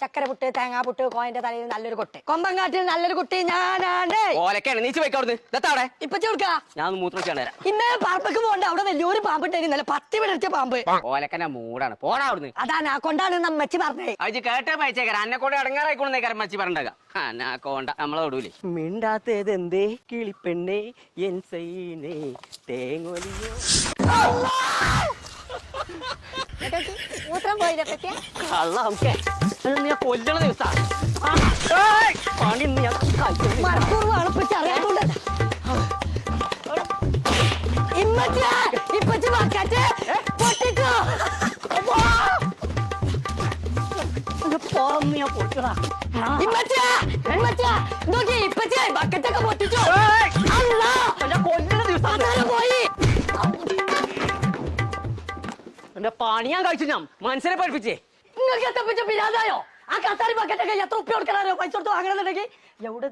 ചക്കര പുട്ട് തേങ്ങാ പുട്ട് കോയന്റെ തലയിൽ നല്ലൊരു കൊട്ട് കൊമ്പങ്കാട്ടിൽ നല്ലൊരു കുട്ടി ഞാനാണ്. ഓലക്കാണ് നീച്ച് പോയിക്കവിടുന്ന് ഇതവിടെ ഇപ്പൊ ചോദിക്കാ ഞാൻ മൂത്ര വെച്ചാണ് തരാം. ഇന്നേ പറമ്പക്ക് പോകണ്ട അവിടെ വലിയൊരു പാമ്പ് ഉണ്ടായിരുന്നല്ലേ 10 വിടർച്ച പാമ്പ്. ഓലക്കനെ മൂടാണ് പോടാ അവിടുന്ന്. അതാ കൊണ്ടാണ് നമ്മച്ചി പറഞ്ഞേ. അത് കേട്ടേ പയച്ചേക്കാരം അന്നെ കൊണ്ട് ഇടങ്ങാറായിക്കൊണ്ടേക്കാരം മച്ചി പറഞ്ഞേക്കാം. അന്നാ കോണ്ട നമ്മളെ വിടൂലേ. മിണ്ടാത്തത് എന്തേ കിളിപ്പെണ്ണേ എൻ സൈനേ തേങ്ങൊലിയോ മൂത്രം പോയില്ലേ പറ്റിയ കള്ള നമുക്ക് നീ കൊല്ലണ ദിവസാ പണി നീ മറക്കൂർവാണ് ഇപ്പച്ചി അറിയാത്തോണ്ട്. ഇപ്പച്ചി ബക്കറ്റ് പൊട്ടിച്ചോ പൊട്ടടാ നോക്കി ഇപ്പച്ചി ബക്കറ്റൊക്കെ പൊട്ടിച്ചോ. കൊല്ലണ ദിവസം പോയി എന്റെ പണി ഞാൻ കഴിച്ചു. ഞാൻ മനസ്സിനെ പഠിപ്പിച്ചേ നിങ്ങൾക്ക് എത്തപ്പിച്ച പിരാതായോ? ആ കത്താരി ബക്കറ്റൊക്കെ എത്ര ഉപ്പ കൊടുക്കണോ പൈസ കൊടുത്ത് വാങ്ങണമെന്നുണ്ടെങ്കിൽ എവിടെ